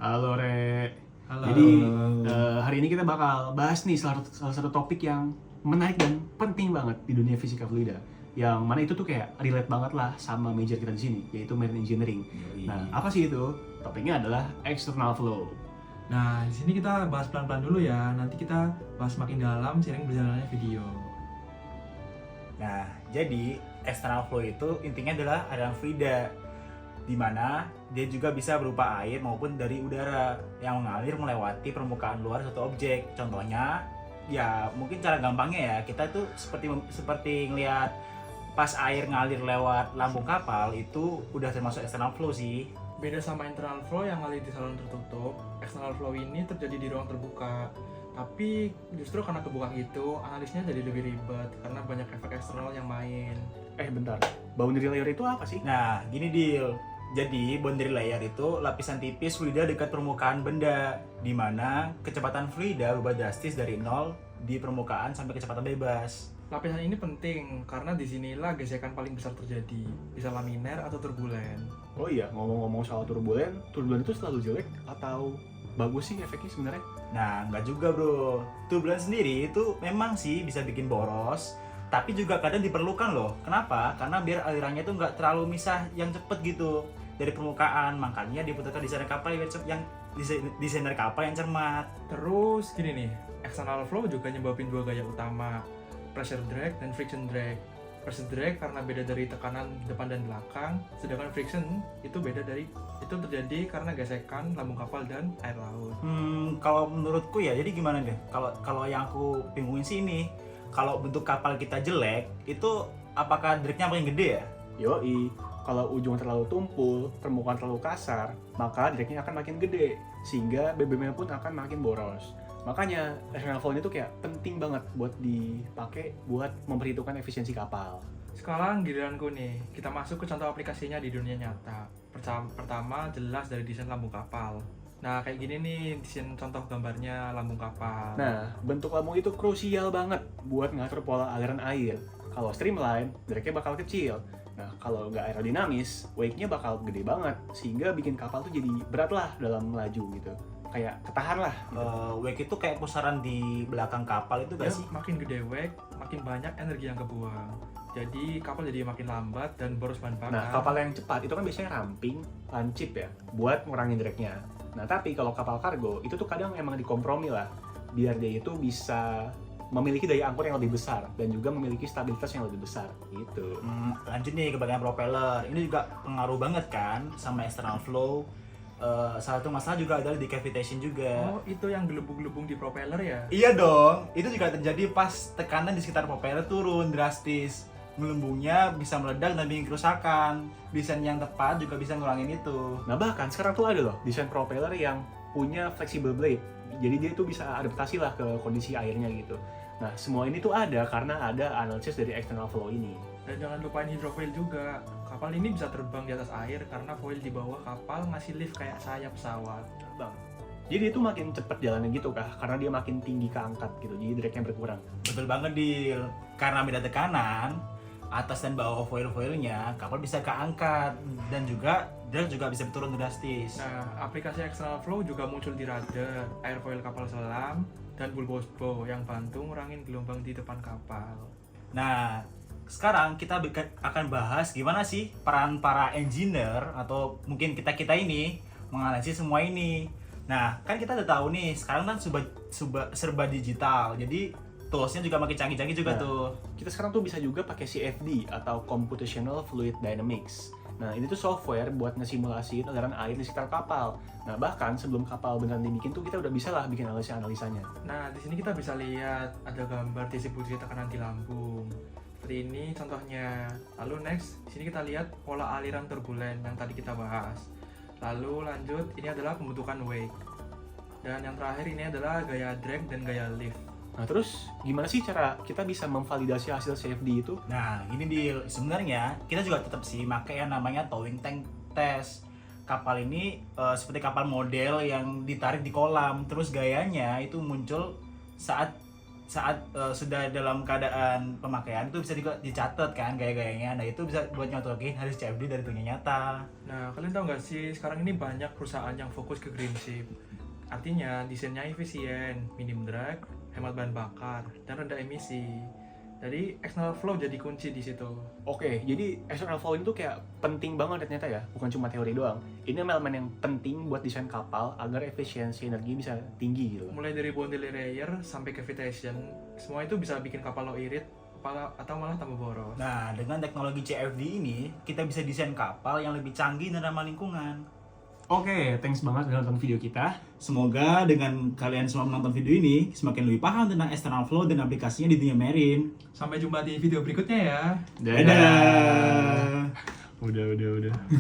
Halo Re. Halo. Jadi hari ini kita bakal bahas nih salah satu topik yang menarik dan penting banget di dunia fisika fluida. Yang mana itu tuh kayak relate banget lah sama major kita di sini, yaitu marine engineering. Yoi. Nah, apa sih itu? Topiknya adalah external flow. Nah, di sini kita bahas pelan-pelan dulu ya. Nanti kita bahas makin dalam seiring berjalannya video. Nah, jadi external flow itu intinya adalah aliran fluida, di mana dia juga bisa berupa air maupun dari udara yang mengalir melewati permukaan luar suatu objek. Contohnya, ya mungkin cara gampangnya ya kita tuh seperti ngelihat pas air ngalir lewat lambung kapal itu udah termasuk external flow sih. Beda sama internal flow yang ngalir di saluran tertutup, external flow ini terjadi di ruang terbuka. Tapi justru karena kebuka itu, analisnya jadi lebih ribet karena banyak efek eksternal yang main. Bentar. Boundary layer itu apa sih? Nah, gini Dil. Jadi, boundary layer itu lapisan tipis fluida dekat permukaan benda, di mana kecepatan fluida berubah drastis dari nol di permukaan sampai kecepatan bebas. Lapisan ini penting karena disinilah gesekan paling besar terjadi, bisa laminer atau turbulen. Oh iya, ngomong-ngomong soal turbulen itu selalu jelek atau bagus sih efeknya sebenarnya? Nah, nggak juga bro. Turbulen sendiri itu memang sih bisa bikin boros, tapi juga kadang diperlukan loh. Kenapa? Karena biar alirannya itu nggak terlalu misah yang cepet gitu dari permukaan. Makanya dibutuhkan desainer kapal yang cermat. Terus gini nih, external flow juga nyebabin dua gaya utama, pressure drag dan friction drag. Pressure drag karena beda dari tekanan depan dan belakang, sedangkan friction itu terjadi karena gesekan lambung kapal dan air laut. Kalau menurutku ya, jadi gimana deh? Kalau yang aku bingungin sih ini, kalau bentuk kapal kita jelek, itu apakah dragnya makin gede ya? Yoi, kalau ujung terlalu tumpul, permukaan terlalu kasar, maka dragnya akan makin gede, sehingga BBM-nya pun akan makin boros. Makanya, external flow ini tuh kayak penting banget buat dipakai buat memperhitungkan efisiensi kapal. Sekarang giliranku nih, kita masuk ke contoh aplikasinya di dunia nyata. Pertama, jelas dari desain lambung kapal. Nah, kayak gini nih desain contoh gambarnya lambung kapal. Nah, bentuk lambung itu krusial banget buat ngatur pola aliran air. Kalau streamline, dragnya bakal kecil. Nah, kalau nggak aerodinamis, wake-nya bakal gede banget, sehingga bikin kapal tuh jadi berat lah dalam melaju gitu. Kayak ketahan lah. Wake itu kayak pusaran di belakang kapal itu Ya, gak sih? makin gede wake, makin banyak energi yang kebuang. Jadi kapal jadi makin lambat dan boros bahan bakar. Nah, kapal yang cepat itu kan biasanya ramping, lancip ya, buat ngurangin dragnya. Nah, tapi kalau kapal kargo, itu tuh kadang emang dikompromi lah, biar dia itu bisa memiliki daya angkut yang lebih besar, dan juga memiliki stabilitas yang lebih besar, gitu. Lanjut nih ke bagian propeller. Ini juga pengaruh banget kan sama external flow. Salah satu masalah juga adalah di cavitation juga. Oh, itu yang gelembung-gelembung di propeller ya? Iya dong, itu juga terjadi pas tekanan di sekitar propeller turun drastis. Gelembungnya bisa meledak dan bikin kerusakan. Desain yang tepat juga bisa ngurangin itu. Nah, bahkan sekarang tuh ada loh desain propeller yang punya flexible blade. Jadi dia tuh bisa adaptasi lah ke kondisi airnya gitu. Nah, semua ini tuh ada karena ada analisis dari external flow ini. Dan jangan lupain hidrofoil juga. Kapal ini bisa terbang di atas air karena foil di bawah kapal ngasih lift kayak sayap pesawat. Bang. Jadi itu makin cepet jalannya gitu kah? Karena dia makin tinggi keangkat gitu, jadi dragnya berkurang. Betul banget Dil. Karena beda tekanan, atas dan bawah foil-foilnya, kapal bisa keangkat. Dan juga drag juga bisa turun drastis. Nah, aplikasi external flow juga muncul di rudder, airfoil kapal selam, dan bulbous bow yang bantu ngurangin gelombang di depan kapal. Nah, sekarang kita akan bahas gimana sih peran para engineer atau mungkin kita-kita ini menganalisis semua ini. Nah, kan kita udah tahu nih, sekarang kan serba digital. Jadi toolsnya juga makin canggih-canggih juga Nah, tuh. Kita sekarang tuh bisa juga pakai CFD atau Computational Fluid Dynamics. Nah, ini tuh software buat ngesimulasiin aliran air di sekitar kapal. Nah, bahkan sebelum kapal beneran dibikin tuh kita udah bisa lah bikin analisa-analisanya. Nah, di sini kita bisa lihat ada gambar distribusi tekanan di lambung. Seperti ini contohnya. Lalu next, di sini kita lihat pola aliran turbulen yang tadi kita bahas. Lalu lanjut, ini adalah pembentukan wake. Dan yang terakhir ini adalah gaya drag dan gaya lift. Nah, terus gimana sih cara kita bisa memvalidasi hasil CFD itu? Nah, ini Dil. Sebenarnya kita juga tetap sih pakai yang namanya towing tank test. Kapal ini seperti kapal model yang ditarik di kolam. Terus gayanya itu muncul saat saat sudah dalam keadaan pemakaian itu bisa juga dicatat kan gaya-gayanya. Nah itu bisa buat nyontohin hasil CFD dari dunia nyata. Nah, kalian tahu nggak sih, sekarang ini banyak perusahaan yang fokus ke green ship. Artinya, desainnya efisien, minim drag, hemat bahan bakar, dan rendah emisi. Jadi, external flow jadi kunci di situ. Oke, jadi external flow itu kayak penting banget ternyata ya, bukan cuma teori doang. Ini elemen yang penting buat desain kapal agar efisiensi energi bisa tinggi gitu. Mulai dari bonded layer sampai cavitation, semua itu bisa bikin kapal lo irit atau malah tambah boros. Nah dengan teknologi CFD ini kita bisa desain kapal yang lebih canggih dan ramah lingkungan. Oke, thanks banget udah nonton video kita. Semoga dengan kalian semua menonton video ini semakin lebih paham tentang external flow dan aplikasinya di dunia marine. Sampai jumpa di video berikutnya ya. Dadah. Udah.